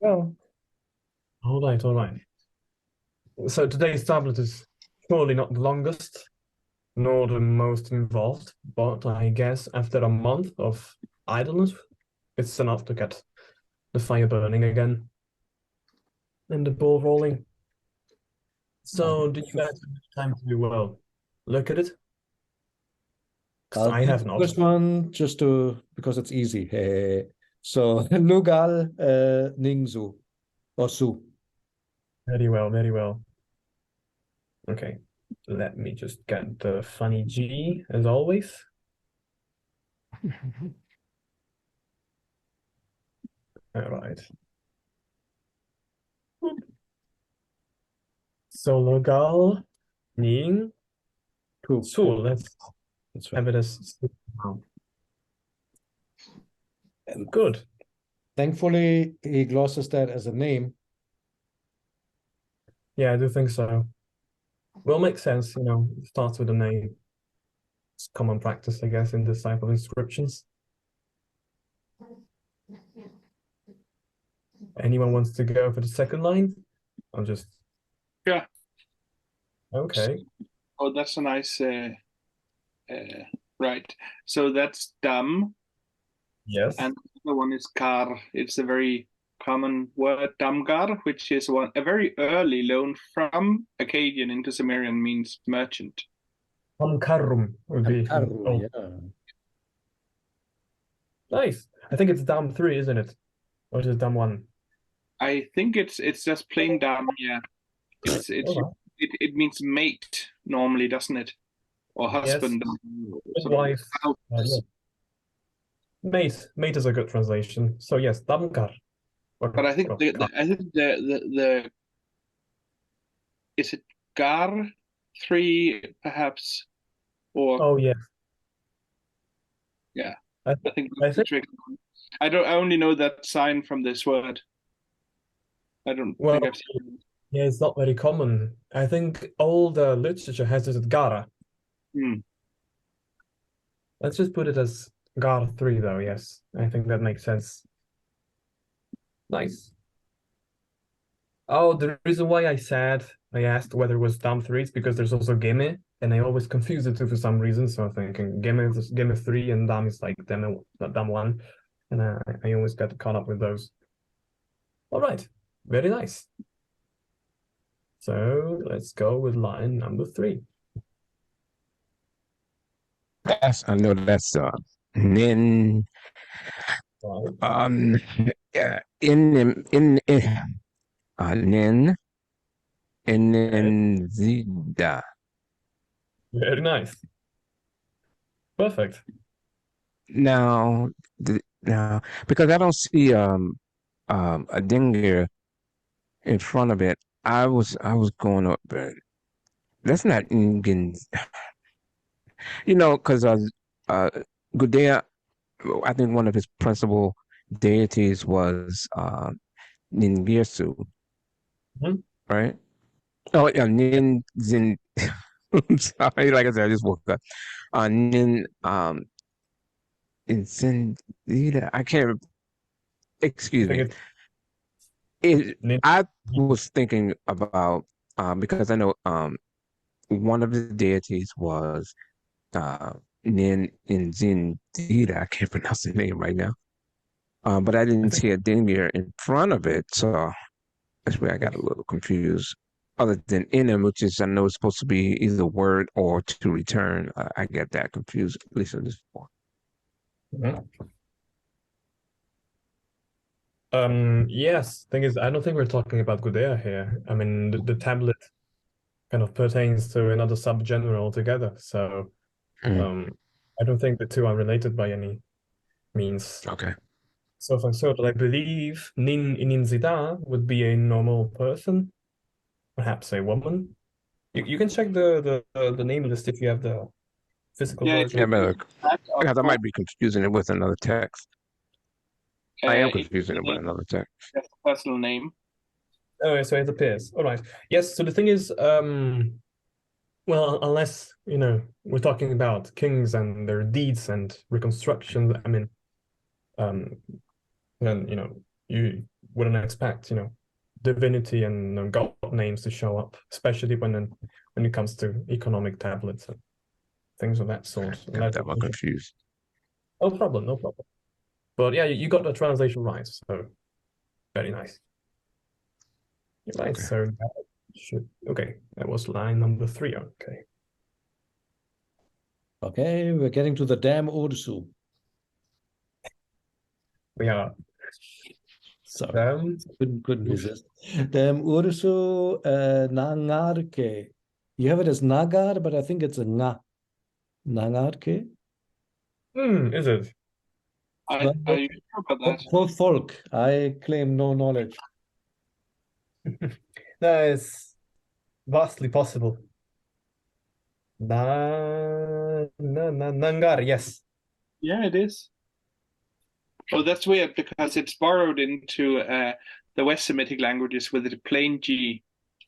Well, all right, all right. So today's tablet is surely not the longest, nor the most involved, but I guess after a month of idleness, it's enough to get the fire burning again and the ball rolling. So did you guys have time to, well, look at it? Because I'll I take have the not. first one just to because it's easy. So Lugal Ningzu or Su. Very well, very well. Okay, let me just get the funny G as always. All right. So Logal, Ning, Cool. Su. Let's That's right. have it as now. Good. Thankfully, he glosses that as a name. Yeah, I do think so. Will make sense, it starts with a name. It's common practice, I guess, in this type of inscriptions. Anyone wants to go for the second line? I'll just Yeah. okay. Oh, that's a nice. Right. So that's dam, Yes. and the other one is gar. It's a very common word, damgar, which is a very early loan from Akkadian into Sumerian means merchant. Hamkarum would be Ankaru, oh yeah. nice. I think it's Dam 3, isn't it? Or is it Dam 1? I think it's just plain dam. Yeah. All It's right. it means mate normally, doesn't it? Or Yes. husband, sort of Wife. Yeah. spouse. Mate. Mate is a good translation. So yes, Damkar. But Or, I think well, I think the is it gar three perhaps, or oh yeah. yeah, I, I think I that's the think trick. I only know that sign from this word. I don't well think I've seen it. yeah, it's not very common. I think all the literature has it at Gara. Hmm. Let's just put it as Gara 3 though, yes. I think that makes sense. Nice. Oh, the reason why I asked whether it was Dam 3 is because there's also Gimme, and I always confuse the two for some reason. So I'm thinking Gimme 3 and Dam is like Dam 1. And I always get caught up with those. All right. Very nice. So let's go with line number 3. I know that's nin Right. um yeah, nin and Okay. then zida. Very nice. Perfect. Now now because I don't see a dinger in front of it. I was going up, but that's not Ingen. Because uh Gudea, I think one of his principal deities was Ningirsu, Mhm. right? Oh yeah, Nin Zin. I'm sorry, like I said, I just woke up. Nin Zin. I can't. I Excuse think me. it's Nin. I was thinking about because I know one of the deities was uh Nin Inzindida. I can't pronounce the name right now. But I I didn't think see a dinghier in front of it, so that's where I got a okay. little confused. Other than in him, which is I know it's supposed to be either word or to return. I get that confused, at least in this one. Mhm. Yes. Thing is, I don't think we're talking about Gudea here. I mean, the tablet kind of pertains to another subgenre altogether. So, Mm, um, I don't think the two are related by any means. okay. So far, so that I believe Nin Ininzida would be a normal person, perhaps a woman. You can check the name list if you have the physical Yeah, it Yeah, version. could be but that or because I might be confusing it with another text. I am it could confusing it with be another text. just a personal name. Oh, so it appears. All right. Yes. So the thing is, well, unless we're talking about kings and their deeds and reconstruction. I mean, um, then you wouldn't expect, divinity and god names to show up, especially when it comes to economic tablets and things of that sort. And Got that's that one confused. no problem, no problem. But yeah, you got the translation right, so very nice. You're right, Okay. so that okay, that was line number 3. Okay. Okay, we're getting to the damn Ursu. We are Sorry, couldn't resist. Damn Ursu Nangarke. You have it as Nagar, but I think it's a Nga. Nangarke? is it? Are you sure about that? For Volk, I claim no knowledge. That is vastly possible. Nangar, yes. Yeah, it is. Oh, that's weird because it's borrowed into the West Semitic languages with the plain G.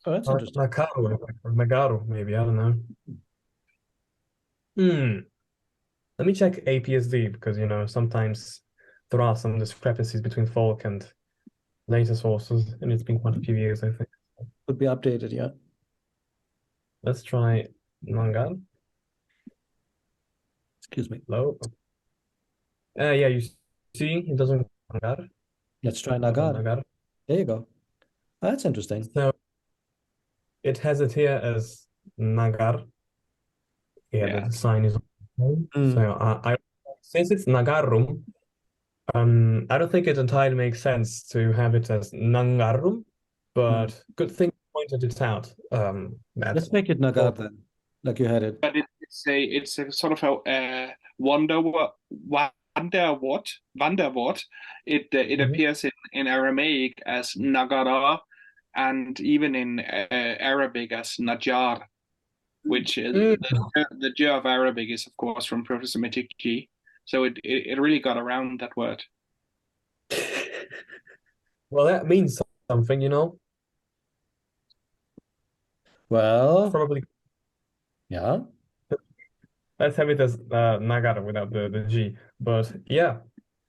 Oh, that's interesting. Nakaru or Nagaru, maybe, I don't know. Let me check APSD because sometimes there are some discrepancies between Volk and later sources, and it's been quite a few years, I think. Could be updated, yeah. Let's try Nangar. Excuse me. Low. Yeah, you see, it doesn't Nangar. Let's try Not on Nagar. Nagar. There you go. That's interesting. So it has it here as Nagar. Yeah, the sign is on. So I since it's Nagarum, I don't think it entirely makes sense to have it as Nangarum, but good thing you pointed it out. Let's make it Nagar then, like you had it. But it's a sort of a wanderwort. It appears in Aramaic as Nagara, and even in Arabic as Najjar, which the J of Arabic is of course from Proto-Semitic G. So it really got around that word. Well, that means something, Well, Probably yeah. let's have it as Nagara without the G. But yeah,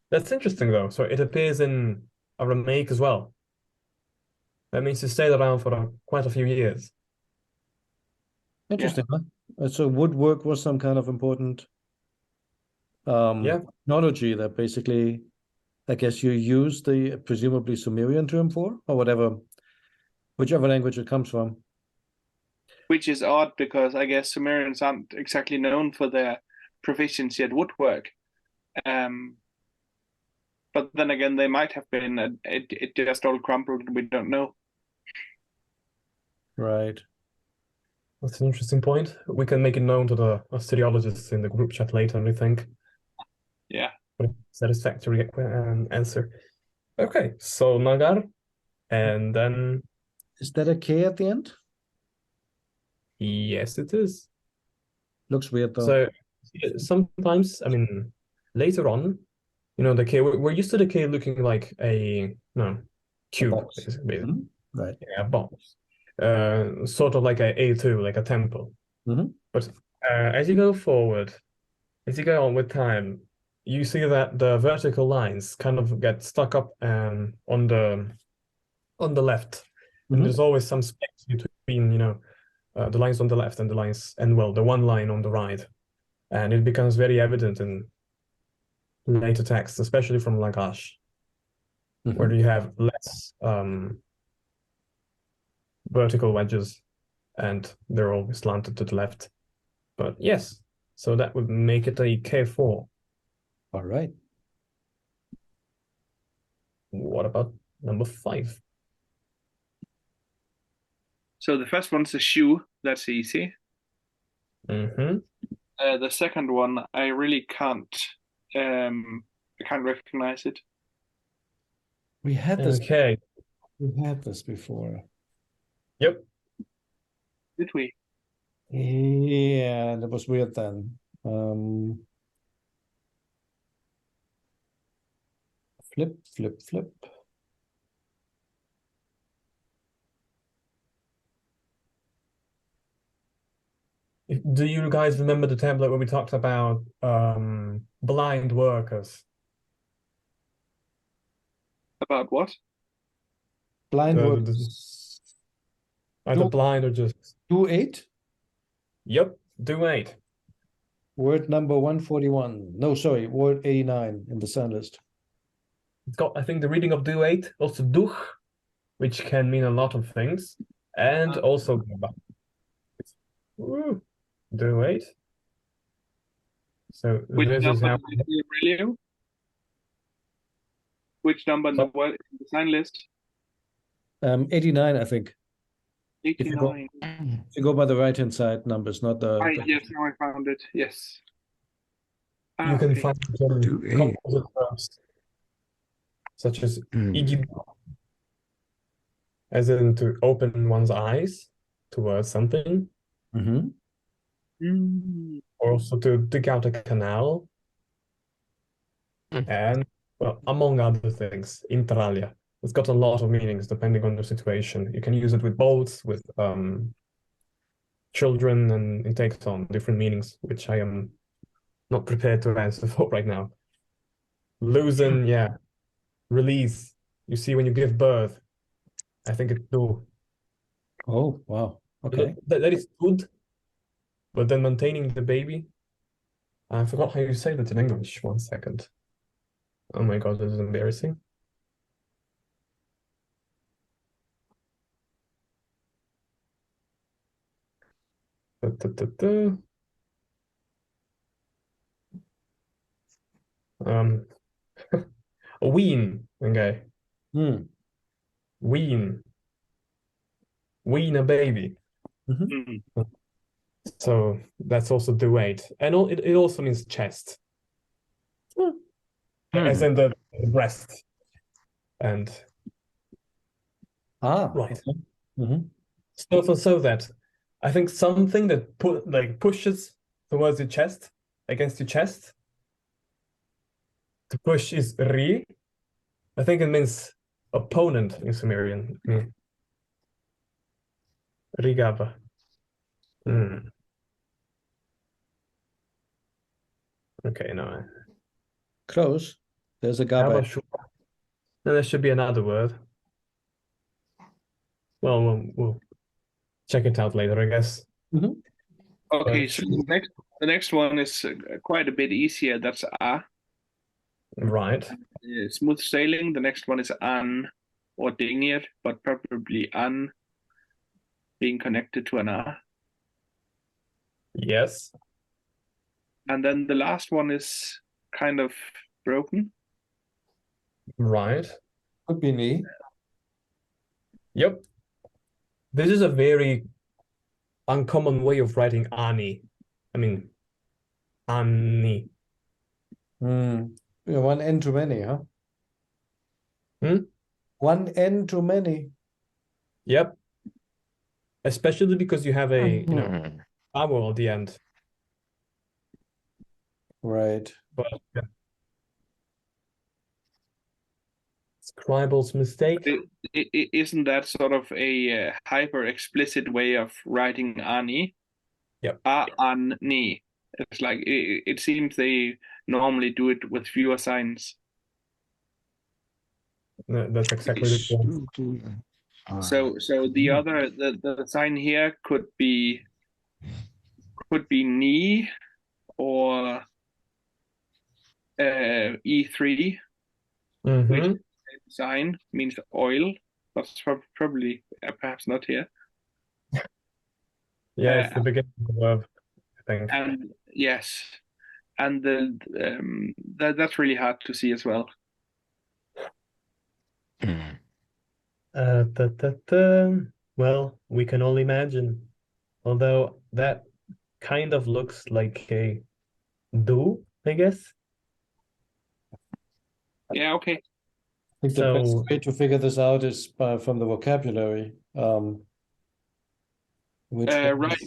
that's interesting though. So it appears in Aramaic as well. That means it stayed around for quite a few years. Interesting, huh? So woodwork was some kind of important technology that basically, I guess you use the presumably Sumerian term for, or whatever, whichever language it comes from. Which is odd because I guess Sumerians aren't exactly known for their proficiency at woodwork. But then again, they might have been. It just all crumbled. We don't know. Right. That's an interesting point. We can make it known to the Assyriologists in the group chat later, I think. Yeah. Satisfactory answer. Okay, so Nagar, and then Is that a K at the end? yes, it is. Looks weird though. So sometimes, I mean, later on, the K, we're used to the K looking like a cube, box. basically. Right. Yeah, a box. Sort of like a A2, like a temple. But as you go forward, as you go on with time, you see that the vertical lines kind of get stuck up on the left. And there's always some space between, the lines on the left and the lines, and well, the one line on the right. And it becomes very evident in later texts, especially from Lagash, where you have less vertical wedges and they're always slanted to the left. But yes, so that would make it a K4. All right. What about number 5? So the first one's a shoe. That's easy. The second one, I really can't. I can't recognize it. We had this. Okay. We had this before. Yep. Did we? Yeah, that was weird then. Flip, flip, flip. Do you guys remember the template where we talked about blind workers? About what? Blind The- word. the- either Do- blind or just. Do 8. Yep, do 8. Word number 141. No, sorry, word 89 in the sound list. It's got, I think, the reading of do 8, also duch, which can mean a lot of things, and also gaba. Ooh, do 8. So Which this is number how. did you review? Which number in the word in the sign list? 89, I think. If you go, 89. if you go by the right-hand side numbers, not the. Yes, now I found it. Yes. You can Okay. find some Do 8. composite verbs, such as igib, as in to open one's eyes towards something, Mhm. or also to dig out a canal, and, well, among other things, inter alia. It's got a lot of meanings depending on the situation. You can use it with boats, with children, and it takes on different meanings, which I am not prepared to answer for right now. Loosen, yeah. Release. You see, when you give birth, I think it's do. Oh, wow. Okay. That is good, but then maintaining the baby. I forgot how you say that in English. 1 second. Oh my God, this is embarrassing. Da, da, da, da. Um, wean. Okay. Hmm. Wean. Wean a baby. Mm. So that's also the weight. And it also means chest. As in the breast. And right. Okay. Mhm. So that I think something that pushes towards your chest, against your chest. To push is ri. I think it means opponent in Sumerian. Rigava. Okay, no. Close. There's a How gaba. about sure? Then there should be another word. Well, we'll check it out later, I guess. Mhm. Okay, so the next one is quite a bit easier. That's a. Right. Smooth sailing. The next one is an or dingir, but probably an being connected to an a. Yes. And then the last one is kind of broken. Right. Could be me. Yep. This is a very uncommon way of writing ani. I mean, ani. Yeah, one N too many, huh? Hmm? One N too many. Yep. Especially because you have a, vowel at the end. Right. But yeah. Scribal's mistake. Isn't that sort of a hyper explicit way of writing ani? Yep. A-an-ni. It's like it seems they normally do it with fewer signs. That's exactly the point. So the sign here could be ni or E3, which sign means oil. That's probably perhaps not here. Yeah, it's the beginning of the verb, I think. And yes, and that's really hard to see as well. Well, we can all imagine. Although that kind of looks like a do, I guess. Yeah, okay. I think the best way to figure this out is from the vocabulary. Right,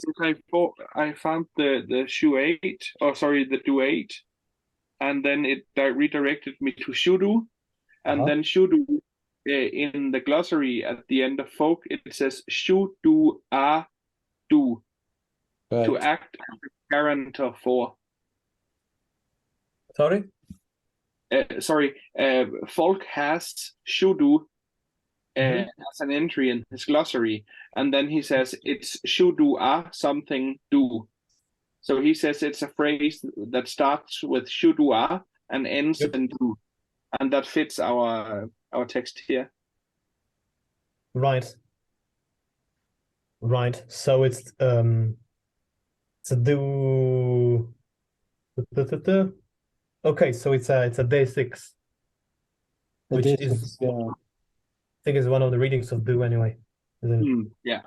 I found the shoe 8, or sorry, the do 8, and then it redirected me to shudu, and then shudu in the glossary at the end of Volk, it says shudu a do, to act as a guarantor for. Sorry? Volk has shudu as has an entry in his glossary, and then he says it's shudua something do. So he says it's a phrase that starts with shudua and ends Yep. in do, and that fits our text here. Right. Right. So it's a do. Okay, so it's a day 6, The which distance, is yeah. I think is one of the readings of do anyway, isn't it? Yeah.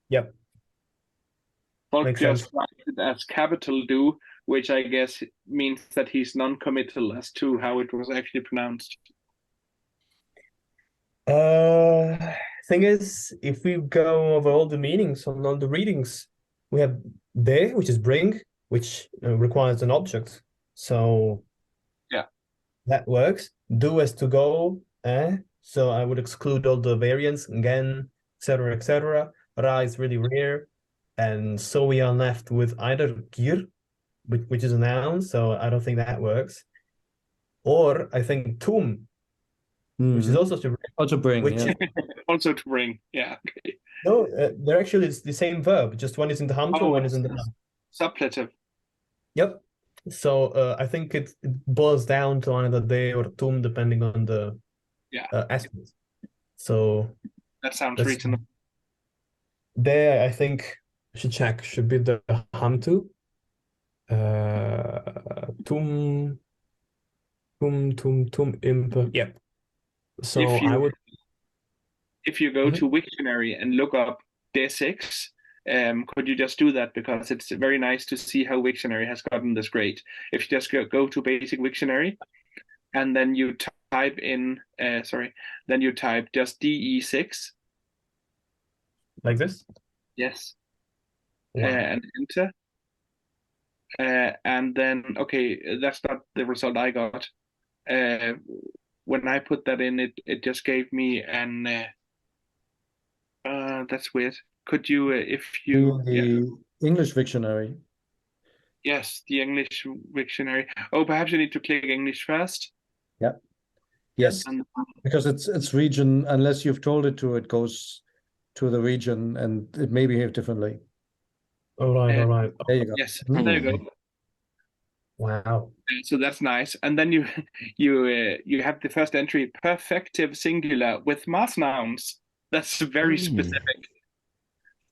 Yep. Volk Makes just sense. writes it as capital do, which I guess means that he's non-committal as to how it was actually pronounced. Thing is, if we go over all the meanings on all the readings, we have de, which is bring, which requires an object. So Yeah. that works. Do as to go, so I would exclude all the variants, again, etc., etc. Ra is really rare. And so we are left with either gir, which is a noun, so I don't think that works. Or I think tum, which is Mhm. also to Also bring, which yeah. Also to bring, yeah. Okay. no, they're actually it's the same verb, just one is in the hamtu, Oh, one is in the it's noun. suppletive. Yep. So I think it boils down to either de or tum, depending on the Yeah. aspect. So That sounds that's reasonable. there. I think should be the hamtu. Tum imp. Yep. So If I you would. if you go Mhm. to Wiktionary and look up D6, could you just do that, because it's very nice to see how Wiktionary has gotten this great. If you just go to basic Wiktionary and then you type in then you type just DE6. Like this. Yes. Wow. And enter. And then, okay, that's not the result I got. When I put that in, it just gave me an. That's weird. Could you, if you, yeah, The English dictionary. yes, the English Wiktionary. Oh, perhaps you need to click English first. Yeah. Yes, And because it's region, unless you've told it to, it goes to the region and it may behave differently. All right. All right. There you go. yes, Mhm. there you go. Wow. So that's nice. And then you have the first entry, perfective singular with mass nouns. That's very specific.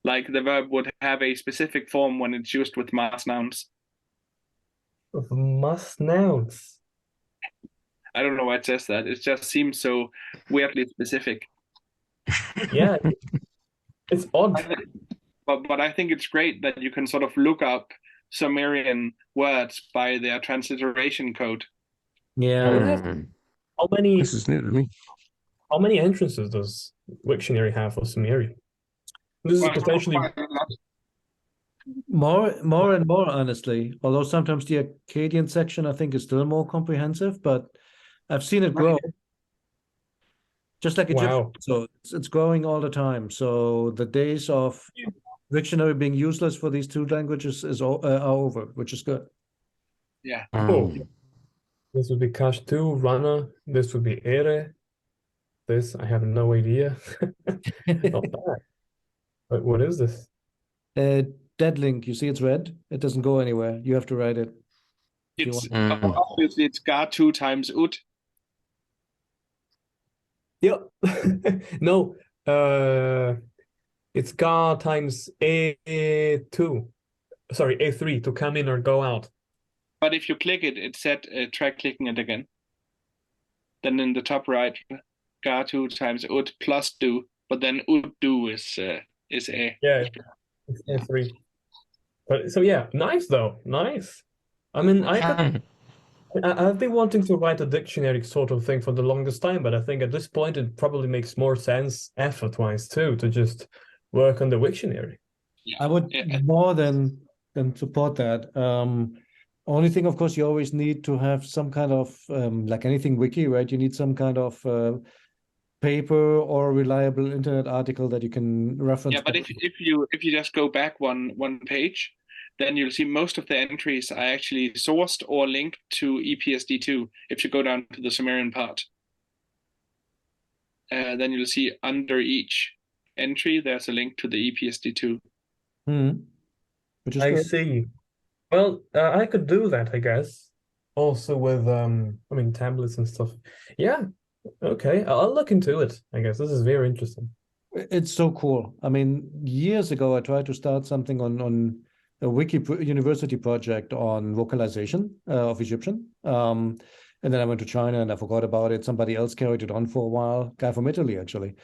Like the verb would have a specific form when it's used with mass nouns. Of mass nouns. I don't know why it says that. It just seems so weirdly specific. Yeah, it's odd. But I think it's great that you can sort of look up Sumerian words by their transliteration code. Yeah. How many This is new to me. how many entrances does Wiktionary have for Sumerian? This is potentially More and more, honestly. Although sometimes the Akkadian section, I think, is still more comprehensive, but I've seen it grow. Just like Egyptian, wow. so it's growing all the time. So the days of dictionary being useless for these two languages are over, which is good. Yeah. Oh, this would be Cash 2, Runner. This would be Ere. This, I have no idea. Not bad. But what is this? Dead link, you see it's red. It doesn't go anywhere. You have to write it if you It's want. obviously it's Gar 2 times ut. Yep. No, it's Ga times A2. Sorry, A3 to come in or go out. But if you click it, it said try clicking it again. Then in the top right, Gar 2 times ut plus do, but then ut do is a. Yeah, it's A3. But so yeah, nice though. Nice. I mean, I've been wanting to write a dictionary sort of thing for the longest time, but I think at this point it probably makes more sense effort-wise too to just work on the Wiktionary. Yeah. I would more than support that. Only thing, of course, you always need to have some kind of like anything wiki, right? You need some kind of paper or reliable internet article that you can reference. Yeah, but if you just go back one page, then you'll see most of the entries are actually sourced or linked to EPSD2 if you go down to the Sumerian part. then you'll see under each entry there's a link to the EPSD2. Which is I good. see. Well, I could do that, I guess. Also with I mean tablets and stuff. Yeah. Okay. I'll look into it, I guess. This is very interesting. It's so cool. I mean, years ago, I tried to start something on a university project on vocalization of Egyptian. And then I went to China and I forgot about it. Somebody else carried it on for a while, guy from Italy, actually.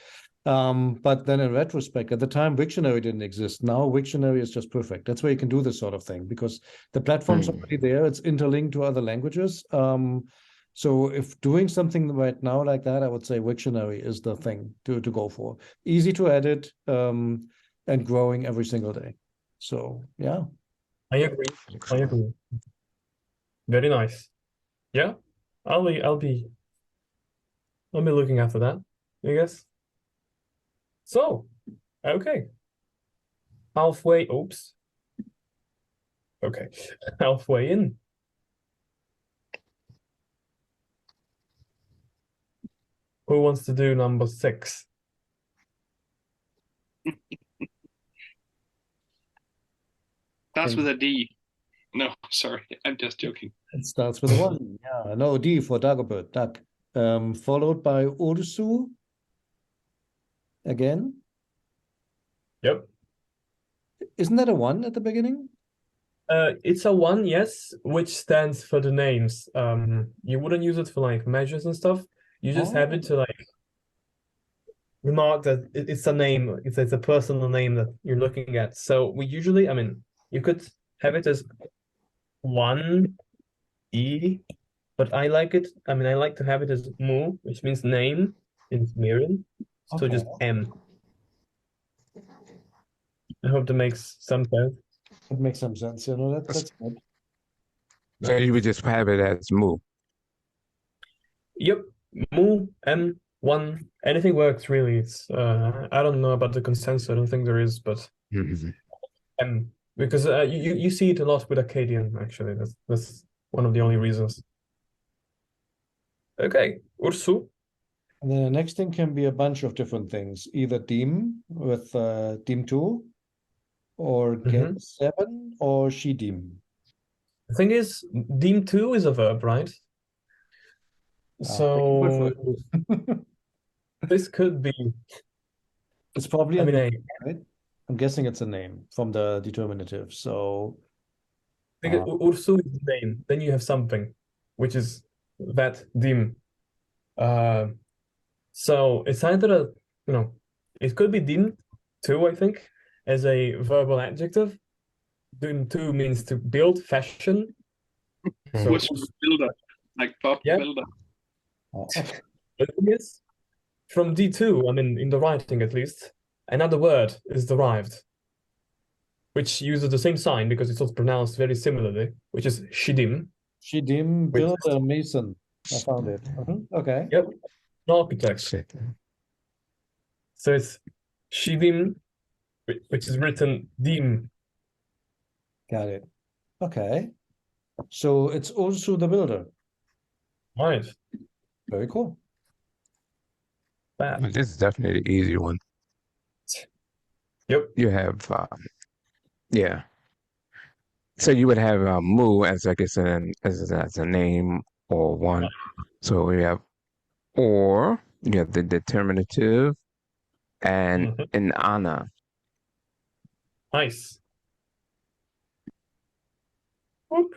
But then in retrospect, at the time, Wiktionary didn't exist. Now Wiktionary is just perfect. That's where you can do this sort of thing because the platform's already there. It's interlinked to other languages. So if doing something right now like that, I would say Wiktionary is the thing to go for. Easy to edit, and growing every single day. So yeah. I agree. I agree. Very nice. Yeah. I'll be looking after that, I guess. So, okay. Halfway, oops. Okay. Halfway in. Who wants to do number 6? Starts with a D. No, sorry, I'm just joking. It starts with a 1. Yeah, no, D for Dagobert, duck. Followed by Ursu again. Yep. Isn't that a 1 at the beginning? It's a 1, yes, which stands for the names. You wouldn't use it for like measures and stuff. You just have it to like remark that it's a name. It's a personal name that you're looking at. So we usually, I mean, you could have it as 1 E, but I like it. I mean, I like to have it as Mu, which means name in Sumerian. So just M. I hope that makes some sense. It makes some sense. You know, that's good. So you would just have it as Mu. Yep, Mu, M, 1, anything works really. It's I don't know about the consensus. I don't think there is, but M, because you see it a lot with Akkadian actually. That's one of the only reasons. Okay, Ursu. And then the next thing can be a bunch of different things, either Dim with Dim 2 or Get 7 or Shidim. The thing is, Dim 2 is a verb, right? So this could be. It's probably I a mean, name, right? I'm guessing it's a name from the determinative. So Ursu is the name. Then you have something, which is that Dim. So it's either a, it could be Dim 2, I think, as a verbal adjective. Dim 2 means to build, fashion. So what's builder? Like Bob the Builder. The thing is, from D2, I mean, in the writing at least, another word is derived, which uses the same sign because it's also pronounced very similarly, which is Shidim. Shidim, builder, mason. I found it. Okay. Yep, an architect. So it's Shidim, which is written Dim. Got it. Okay. So it's also the builder. Right. Very cool. This is definitely the easy one. Yep. You have, yeah. So you would have Mu as I guess as a name or 1. So we have or you have the determinative and an ana. Nice. Whoop.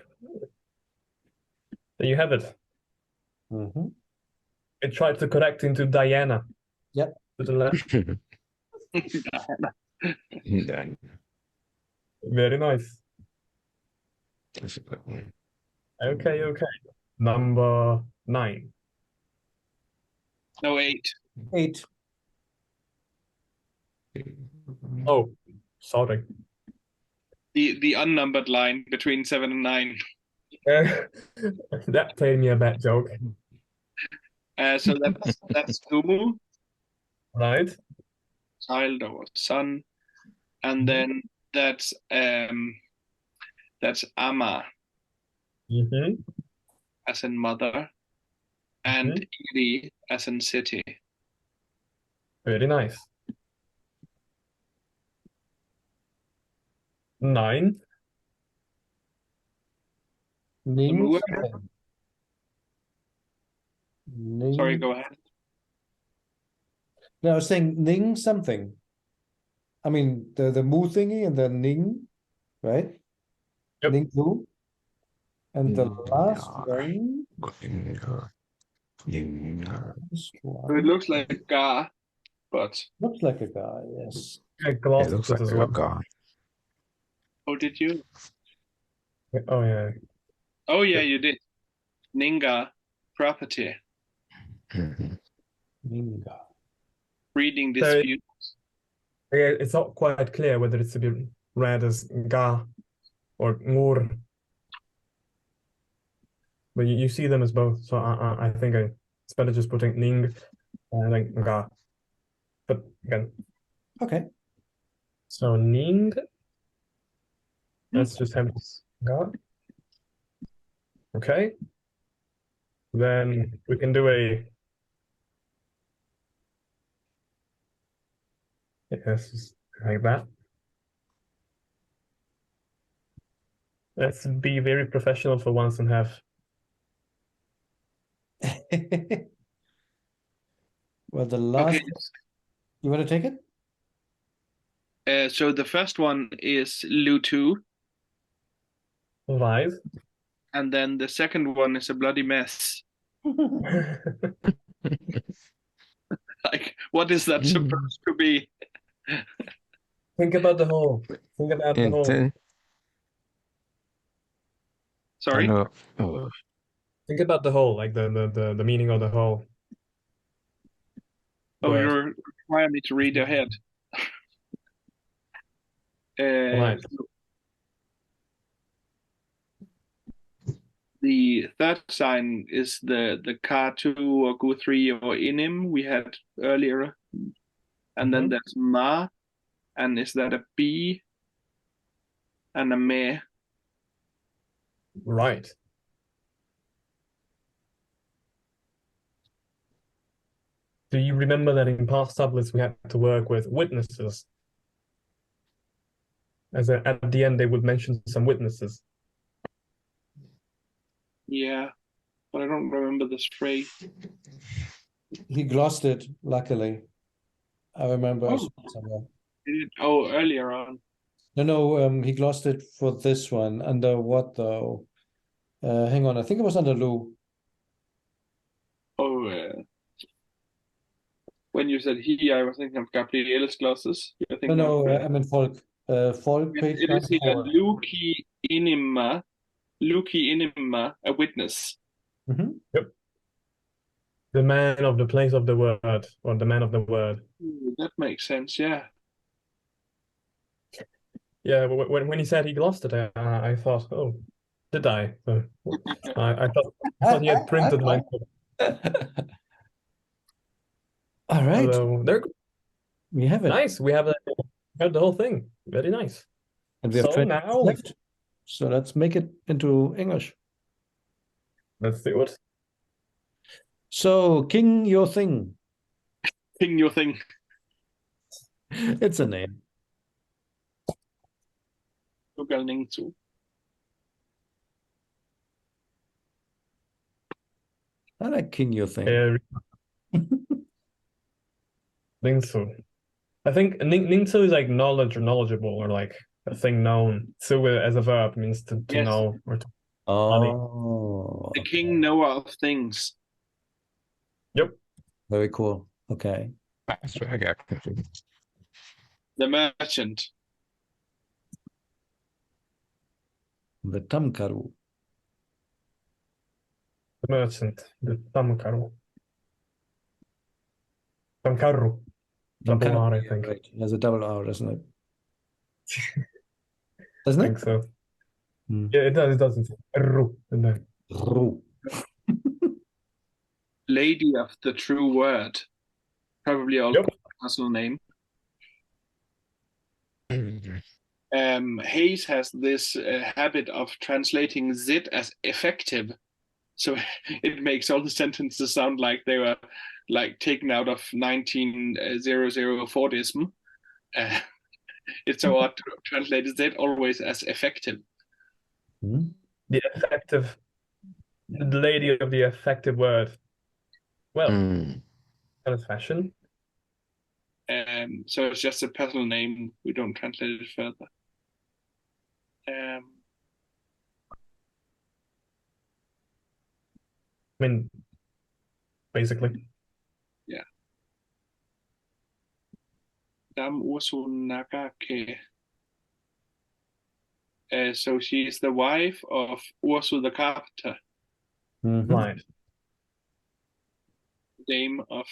There you have it. It tried to correct into Diana. Yep. To the left. Very nice. Okay. Number 9. No, 8. 8. Oh, sorry. The unnumbered line between 7 and 9. That played me a bad joke. So that's Tumu. Right. Child or son. And then that's Ama. As in mother. And Iri as in city. Very nice. 9. Ning Lemur? something. Sorry, Ning. go ahead. No, I was saying Ning something. I mean the Mu thingy and the Ning, right? Yep. Ning Mu. And the last Ning. one, this So it one looks like Ga, but looks like a guy, yes. I It glossed looks it like as a well. god. oh, did you? Oh yeah. Oh, yeah, you did. Ninga property, Mhm. Ninga. breeding So dispute. yeah, it's not quite clear whether it's to be read as Ga or Ngur. But you see them as both, so I think it's better just putting Ning and then Ga. But again, Okay. so Ning, let's just have Ga. Okay. Then we can do a yes, like that. Let's be very professional for once and have Well, the last, Okay, you want to take it? so the first one is Lutu, live. and then the second one is a bloody mess. Like, what is that supposed to be? Think about the whole. Think about the And whole. then I Sorry? know. Think about the whole, like the meaning of the whole Oh, word. you're requiring me to read ahead. Right. The third sign is the Ka2 or Gu3 or Inim we had earlier. And then there's Ma, and is that a B and a Me? Right. Do you remember that in past tablets we had to work with witnesses? At the end they would mention some witnesses. Yeah, but I don't remember this phrase. He glossed it, luckily. I remember I Oh. saw it somewhere. Oh, earlier on. No, he glossed it for this one. Under what though? Hang on, I think it was under Lou. Oh, when you said he, I was thinking of Gabriel's glasses. You're thinking No, of I mean Volk. Volk, page it is here 94. Luki Inima, a witness. Mhm. Yep. The man of the place of the word, or the man of the word. That makes sense, yeah. Yeah, when he said he glossed it, I thought, oh, did I? So I thought he had printed my All right, Although they're we have it. nice. We have the whole thing. Very nice. And we have So 20 now left. So let's make it into English. let's do it. So, King Your Thing. Ping your thing. It's a name. Google zu. I like King Your Thing. Ningsu. I think Ningsu is like knowledge or knowledgeable or like a thing known. Su as a verb means to Yes. know or to Oh, The king knower of things. Yep. very cool. Okay. That's where I got confused. The merchant. The Tamkaru. The merchant. The Tamkaru. Tamkaru. Double R, I think. Right. It has a double R, doesn't it? I Doesn't think it? so. Hmm. Yeah, it does. It doesn't. Ru in there. Ru. Lady of the true word. Probably also Yep. personal name. Mhm. Hayes has this habit of translating zit as effective. So it makes all the sentences sound like they were like taken out of 1900 it's so hard to translate that always as effective. Hmm? The lady of the effective word. Well, Mm. kind of fashion. So it's just a personal name. We don't translate it further. I mean, basically. Yeah. Dame Ursu Nagake. So she is the wife of Ursu the carpenter, Mhm. Right. dame of.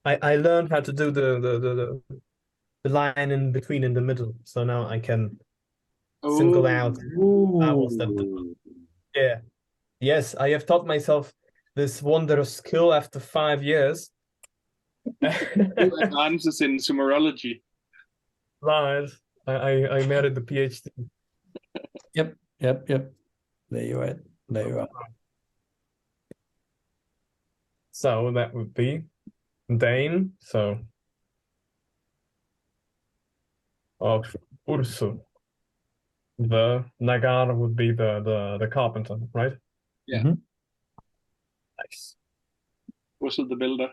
I learned how to do the line in between in the middle, so now I can single out vowels that Ooh. yeah. Yes, I have taught myself this wondrous skill after 5 years. Who advances in Sumerology? Right. I married the PhD. Yep. There you are. There you are. So that would be Dane, so of Ursu. The Nagar would be the carpenter, right? Yeah. Mhm. Nice. Ursu the builder.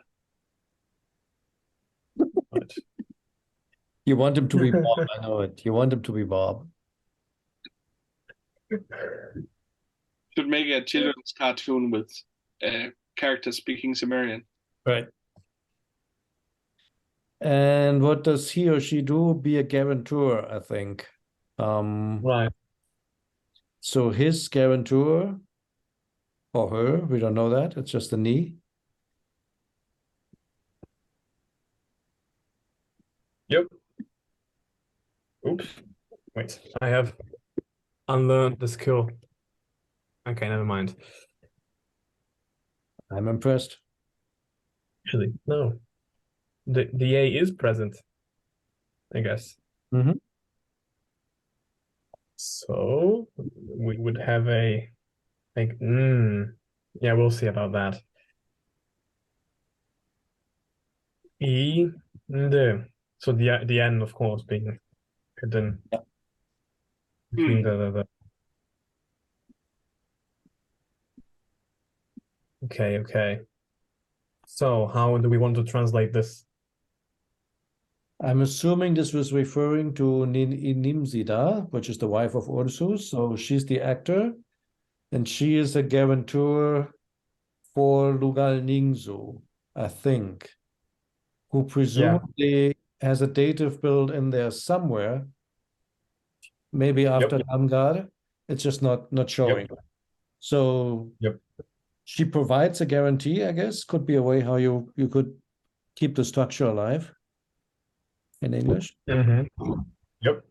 Right. You want him to be Bob, I know it. You want him to be Bob. Should make a children's cartoon with characters speaking Sumerian. Right. And what does he or she do? Be a guarantor, I think. Right. So his guarantor or her, we don't know that. It's just a knee. Yep. Oops. Wait, I have unlearned the skill. Okay, never mind. I'm impressed. Actually, no. The A is present, I guess. Mhm. So we would have a like yeah, we'll see about that. E the so the N of course being hidden Yeah. between the okay. So how do we want to translate this? I'm assuming this was referring to Nimzida, which is the wife of Ursus. So she's the actor, and she is a guarantor for Lugal Ningzu, I think, who Yeah. presumably has a dative build in there somewhere, maybe after Yep. Damgard. It's just not showing. So Yep. she provides a guarantee, I guess. Could be a way how you could keep the structure alive in English. Mm-hmm. Yep.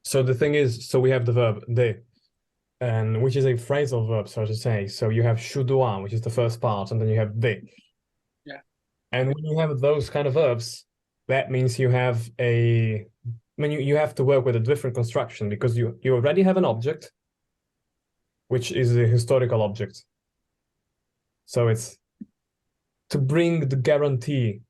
So the thing is, so we have the verb de, and which is a phrasal verb, so to say. So you have shudua, which is the first part, and then you have de. Yeah. And when you have those kind of verbs, that means you have a, I mean, you have to work with a different construction because you already have an object, which is a historical object. So it's to bring the guarantee.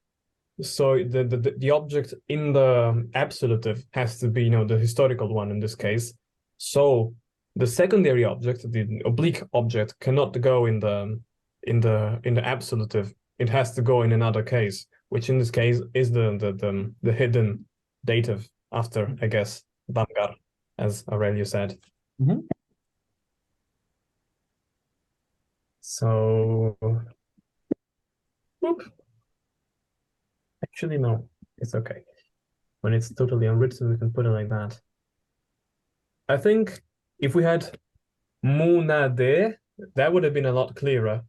So the object in the absolutive has to be, the historical one in this case. So the secondary object, the oblique object, cannot go in the absolutive. It has to go in another case, which in this case is the hidden dative after, I guess, Bamgar, as Aurelio said. Mhm. So, whoop. Actually, no, it's okay. When it's totally unwritten, we can put it like that. I think if we had Munade, that would have been a lot clearer.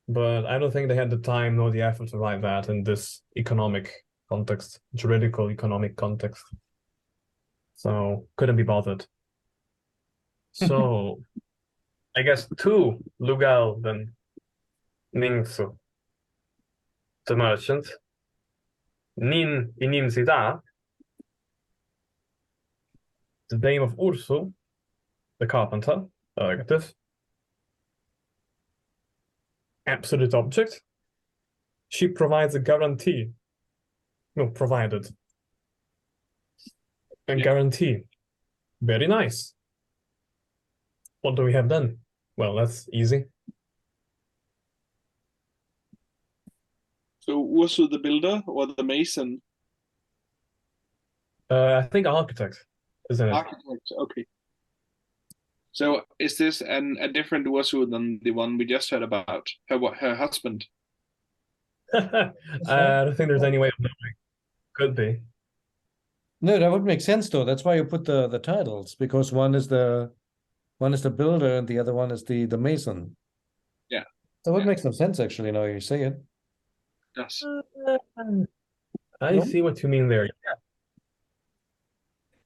But I don't think they had the time nor the effort to write that in this economic context, juridical economic context. So couldn't be bothered. So I guess two Lugal then Ningsu, the merchant. Nin inimsida, the name of Ursu, the carpenter. Get this. Absolute object. She provides a guarantee. No, provided. A guarantee. Very nice. What do we have then? Well, that's easy. So Ursu the builder or the mason? I think architect, isn't it? Architect, okay. So is this a different Ursu than the one we just heard about? Her husband? I don't think there's any way of knowing. Could be. No, that would make sense though. That's why you put the titles, because one is the builder and the other one is the mason. Yeah. That would make some sense actually, now you say it. Yes. I No? see what you mean there.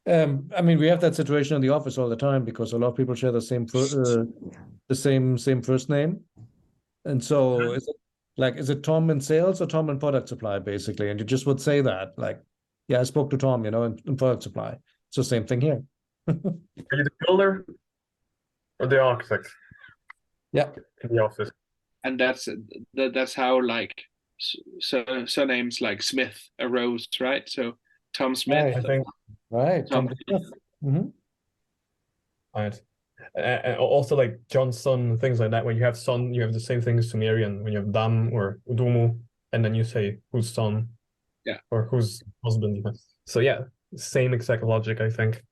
I mean, we have that situation in the office all the time because a lot of people share the same same first name, and so is it Tom in sales or Tom in product supply basically? And you just would say that, like, yeah, I spoke to Tom, in product supply. So same thing here. Are you the builder or the architect Yeah, in the office? And that's how like surnames like Smith arose, right? So Tom Smith. I think. right. Tom Smith. Mhm. Right. Also, like Johnson, things like that. When you have son, you have the same thing as Sumerian. When you have dam or udumu, and then you say whose son, Yeah. or whose husband. So yeah, same exact logic, I think.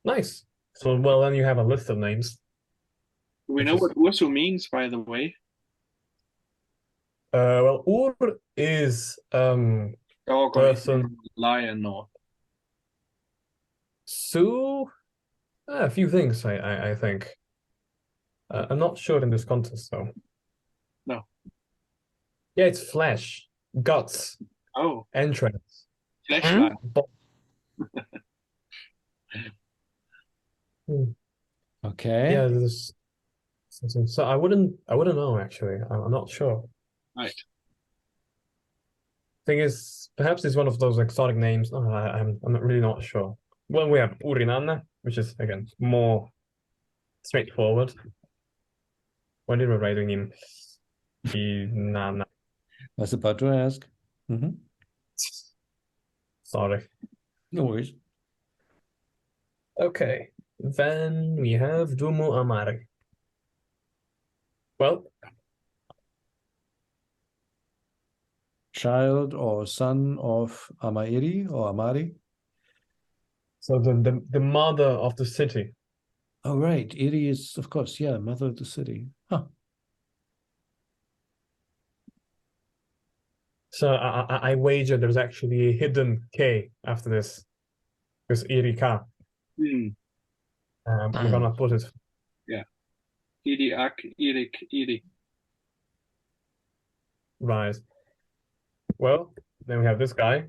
Nice. So well, then you have a list of names. We know what Ursu means, by the way. Well, Ur is Dog or person. lion or Su, a few things, I think. I'm not sure in this context, though. No. Yeah, it's flesh, guts, oh, entrails. fleshlight. Okay. Yeah, there's. So I wouldn't know actually. I'm not sure. Right. Thing is, perhaps it's one of those exotic names. Oh, I'm really not sure. Well, we have Urinana, which is again more straightforward. When did we writing him? Inanna. I was about to ask. Mhm. Sorry. No worries. Okay, then we have Dumu Amari. Well, Child or son of Amairi or Amari. so the mother of the city. Oh, right. Iri is, of course, yeah, mother of the city. Huh. So I wager there's actually a hidden K after this. Because Irika. Hmm. I'm gonna put it. Iriak, Irik, Iri. Right. Well, then we have this guy.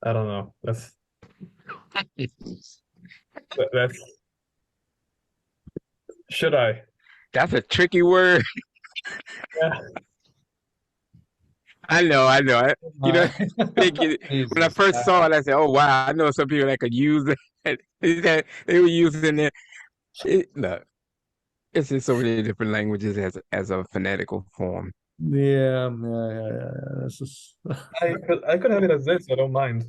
I don't know. That's should I? That's a tricky word. Yeah. I know. When I first saw it, I said, "Oh wow, I know some people that could use it." They were using it. Look, it's in so many different languages as a phonetical form. Yeah. This is I could have it as this. I don't mind.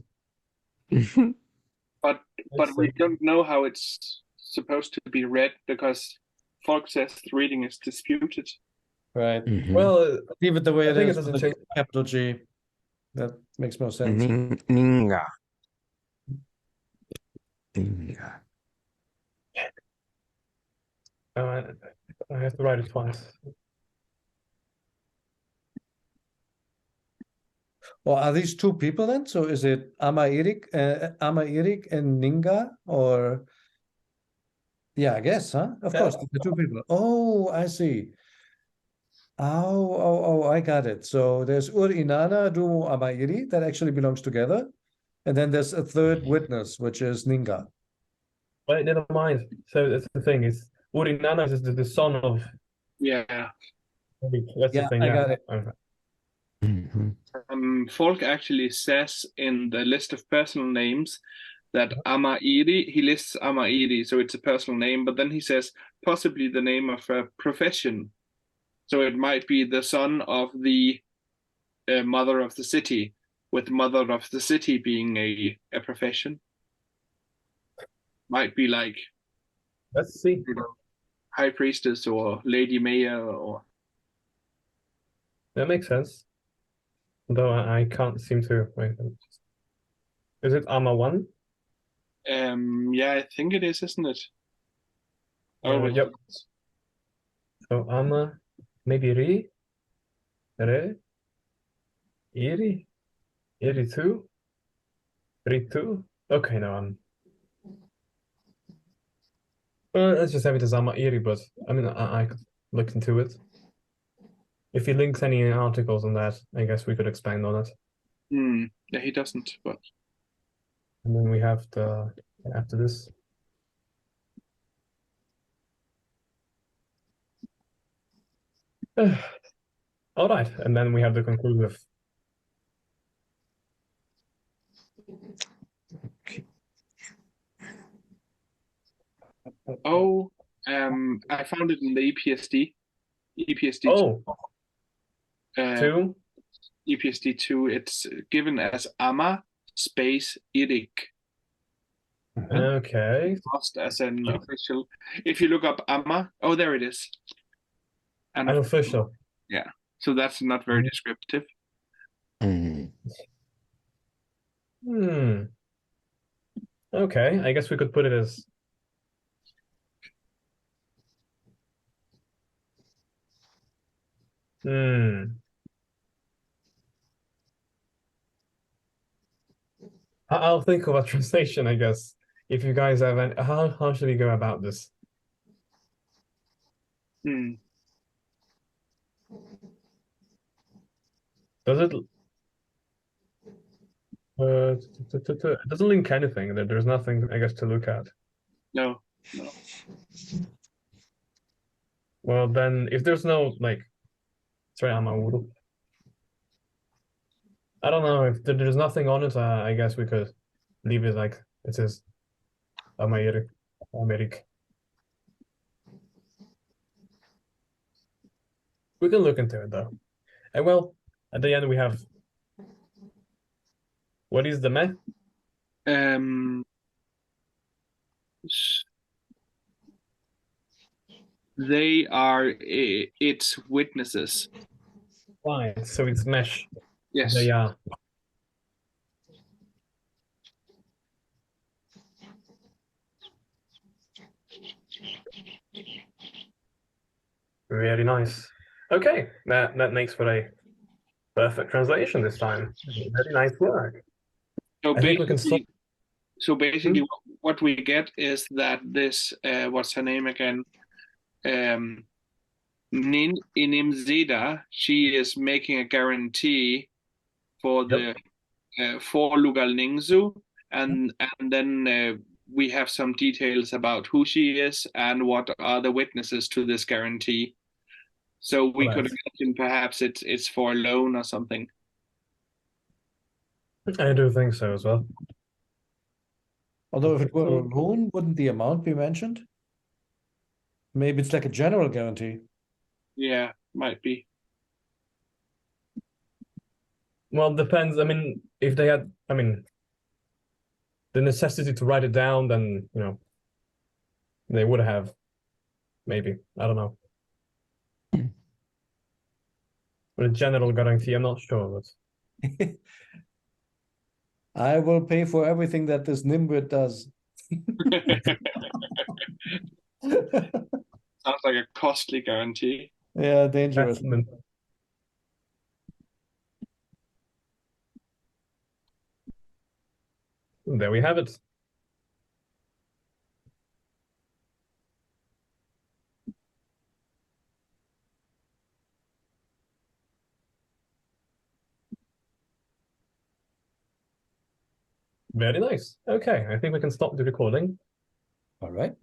But Let's we see. don't know how it's supposed to be read because Volk says the reading is disputed. right. Mhm. Well, Leave it the way I it think it is doesn't with change. the capital G. That makes more sense. Ninga. Ninga. I have to write it twice. Well, are these two people then? So is it Amairik and Ninga, or yeah, I guess, huh? Of course, the two people. Oh, I see. Oh, I got it. So there's Ur Inanna Dumu Amairi that actually belongs together. And then there's a third witness, which is Ninga. Wait, never mind. So that's the thing. Is Urinana is the son of. Yeah. That's Yeah, the thing. I Yeah. got it. Mhm. Volk actually says in the list of personal names that Amairi, he lists Amairi, so it's a personal name, but then he says possibly the name of a profession. So it might be the son of the mother of the city, with mother of the city being a profession. Might be like, Let's see. high priestess or lady mayor or. That makes sense. Though I can't seem to wait. Is it Arma 1? Yeah, I think it is, isn't it? Oh, Yep. So Arma, maybe Re, Iri, Iri 2, Ri 2. Okay, no, let's just have it as Arma Iri, but I mean, I could look into it. If he links any articles on that, I guess we could expand on it. Yeah, he doesn't, but. And then we have after this. All right, and then we have the conclusive. Oh, I found it in the EPSD. EPSD Oh, 2. 2. EPSD 2. It's given as Ama space Irik. Okay. Lost as an official. If you look up Ama, oh, there it is. Unofficial. Yeah, so that's not very descriptive. Okay, I guess we could put it as I'll think of a translation, I guess. If you guys have any, how should we go about this? Does it it doesn't link anything. There's nothing, I guess, to look at. No. Well, then if there's no like, sorry, I don't know if there's nothing on it. I guess we could leave it like it is. Amerik. We can look into it though. And well, at the end we have what is the meh? They are its witnesses. Fine, so it's mesh. Yes. They are. Very nice. Okay, that makes for a perfect translation this time. Very nice work. So I think we can stop. basically, what we get is that this what's her name again? Nin Inimzida, she is making a guarantee for the for Lugal Ningzu, and then we have some details about who she is and what are the witnesses to this guarantee. So we could imagine perhaps it's for a loan or something. I do think so as well. Although if it were a loan, wouldn't the amount be mentioned? Maybe it's like a general guarantee. Yeah, might be. Well, depends. I mean, if they had, I mean, the necessity to write it down, then, you know, they would have. Maybe. I don't know. But a general guarantee, I'm not sure. But I will pay for everything that this Nimrod does. Sounds like a costly guarantee. Yeah, dangerous. There we have it. Very nice. Okay, I think we can stop the recording. All right.